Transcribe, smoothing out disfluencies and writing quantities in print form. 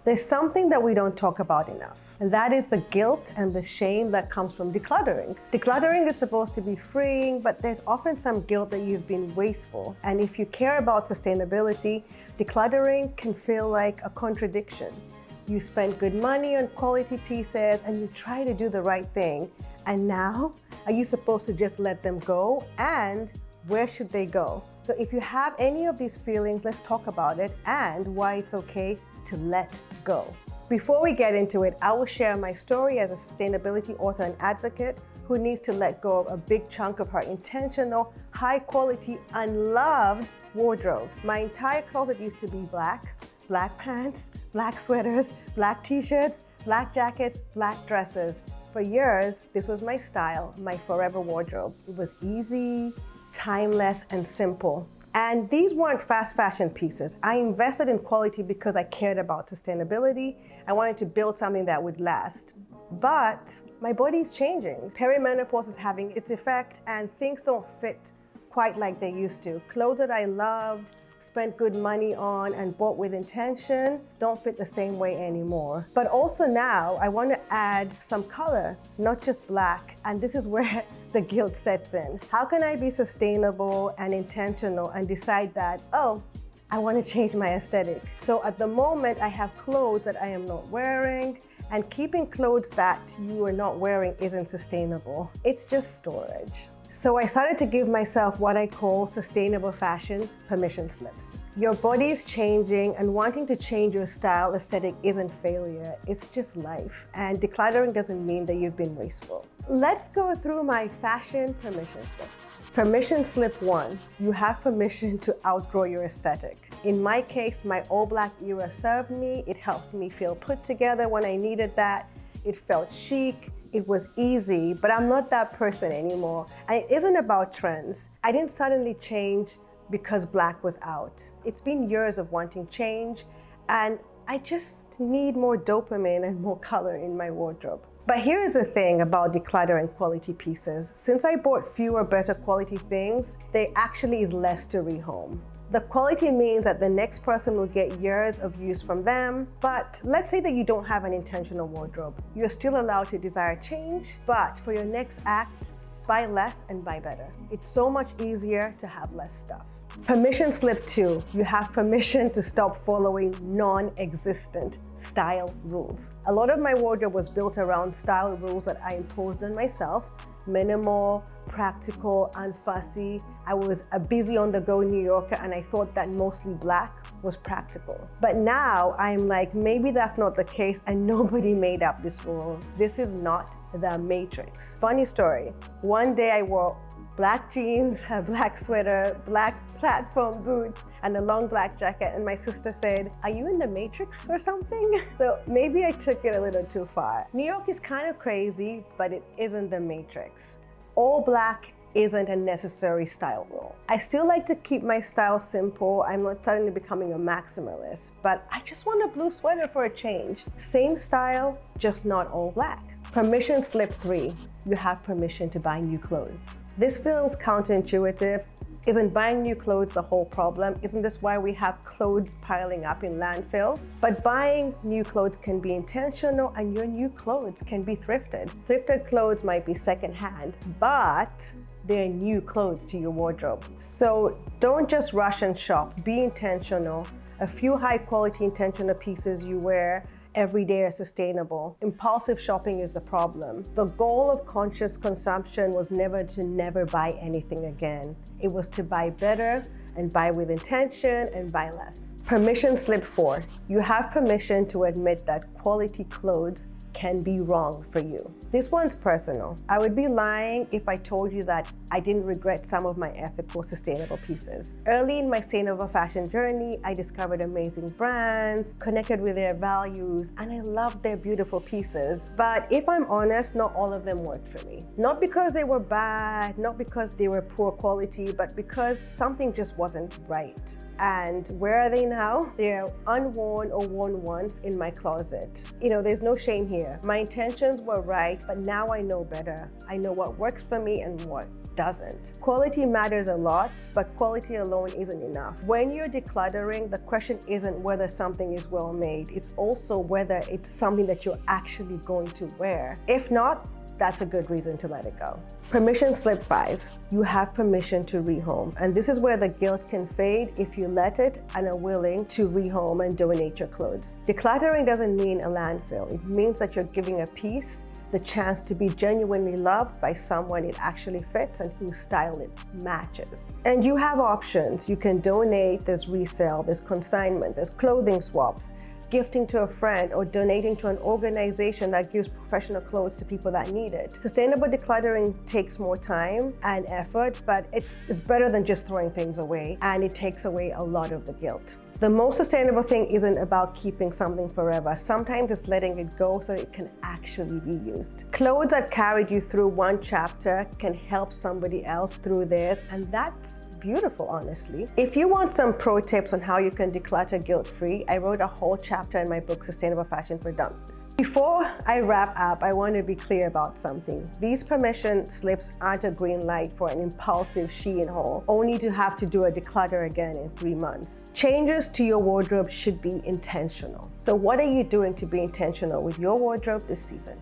There's something that we don't talk about enough, and that is the guilt and the shame that comes from decluttering. Decluttering is supposed to be freeing, but there's often some guilt that you've been wasteful. And if you care about sustainability, decluttering can feel like a contradiction. You spend good money on quality pieces and you try to do the right thing. And now, are you supposed to just let them go? And where should they go? So if you have any of these feelings, let's talk about it and why it's okay to let go. Before we get into it, I will share my story as a sustainability author and advocate who needs to let go of a big chunk of her intentional, high quality, unloved wardrobe. My entire closet used to be black pants, black sweaters, black t-shirts, black jackets, black dresses. For years, this was my style, my forever wardrobe. It was easy, timeless, and simple. And these weren't fast fashion pieces. I invested in quality because I cared about sustainability. I wanted to build something that would last. But my body's changing. Perimenopause is having its effect and things don't fit quite like they used to. Clothes that I loved, spent good money on, and bought with intention don't fit the same way anymore. But also now I want to add some color, not just black. And this is where the guilt sets in. How can I be sustainable and intentional and decide that, oh, I want to change my aesthetic? So at the moment, I have clothes that I am not wearing, and keeping clothes that you are not wearing isn't sustainable. It's just storage. So I started to give myself what I call sustainable fashion permission slips. Your body is changing, and wanting to change your style aesthetic isn't failure, it's just life. And decluttering doesn't mean that you've been wasteful. Let's go through my fashion permission slips. Permission slip 1, you have permission to outgrow your aesthetic. In my case, my all black era served me. It helped me feel put together when I needed that. It felt chic. It was easy, but I'm not that person anymore. And it isn't about trends. I didn't suddenly change because black was out. It's been years of wanting change, and I just need more dopamine and more color in my wardrobe. But here is the thing about decluttering quality pieces. Since I bought fewer, better quality things, there actually is less to rehome. The quality means that the next person will get years of use from them. But let's say that you don't have an intentional wardrobe. You're still allowed to desire change, but for your next act, buy less and buy better. It's so much easier to have less stuff. Permission slip 2, you have permission to stop following non-existent style rules. A lot of my wardrobe was built around style rules that I imposed on myself. Minimal, practical, unfussy. I was a busy on-the-go New Yorker, and I thought that mostly black was practical. But now I'm like, maybe that's not the case, and nobody made up this rule. This is not the Matrix. Funny story. One day I wore black jeans, a black sweater, black platform boots, and a long black jacket, and my sister said, "Are you in the Matrix or something?" So maybe I took it a little too far. New York is kind of crazy, but it isn't the Matrix. All black isn't a necessary style rule. I still like to keep my style simple. I'm not suddenly becoming a maximalist, but I just want a blue sweater for a change. Same style, just not all black. Permission slip 3, you have permission to buy new clothes. This feels counterintuitive. Isn't buying new clothes the whole problem? Isn't this why we have clothes piling up in landfills? But buying new clothes can be intentional, and your new clothes can be thrifted. Thrifted clothes might be secondhand, but they're new clothes to your wardrobe. So don't just rush and shop, be intentional. A few high quality intentional pieces you wear every day are sustainable. Impulsive shopping is the problem. The goal of conscious consumption was never to never buy anything again. It was to buy better and buy with intention and buy less. Permission slip 4. You have permission to admit that quality clothes can be wrong for you. This one's personal. I would be lying if I told you that I didn't regret some of my ethical, sustainable pieces. Early in my sustainable fashion journey, I discovered amazing brands, connected with their values, and I loved their beautiful pieces. But if I'm honest, not all of them worked for me. Not because they were bad, not because they were poor quality, but because something just wasn't right. And where are they now? They're unworn or worn once in my closet. You know, there's no shame here. clear. My intentions were right, but now I know better. I know what works for me and what doesn't. Quality matters a lot, but quality alone isn't enough. When you're decluttering, the question isn't whether something is well made. It's also whether it's something that you're actually going to wear. If not, that's a good reason to let it go. Permission slip 5. You have permission to rehome. And this is where the guilt can fade if you let it and are willing to rehome and donate your clothes. Decluttering doesn't mean a landfill. It means that you're giving a piece the chance to be genuinely loved by someone it actually fits and whose style it matches. And you have options. You can donate, there's resale, there's consignment, there's clothing swaps, gifting to a friend, or donating to an organization that gives professional clothes to people that need it. Sustainable decluttering takes more time and effort, but it's better than just throwing things away, and it takes away a lot of the guilt. The most sustainable thing isn't about keeping something forever. Sometimes it's letting it go so it can actually be used. Clothes that carried you through one chapter can help somebody else through theirs, and that's beautiful, honestly. If you want some pro tips on how you can declutter guilt-free, I wrote a whole chapter in my book, Sustainable Fashion for Dummies. Before I wrap up, I want to be clear about something. These permission slips aren't a green light for an impulsive Shein haul, only to have to do a declutter again in 3 months. Changes to your wardrobe should be intentional. So what are you doing to be intentional with your wardrobe this season?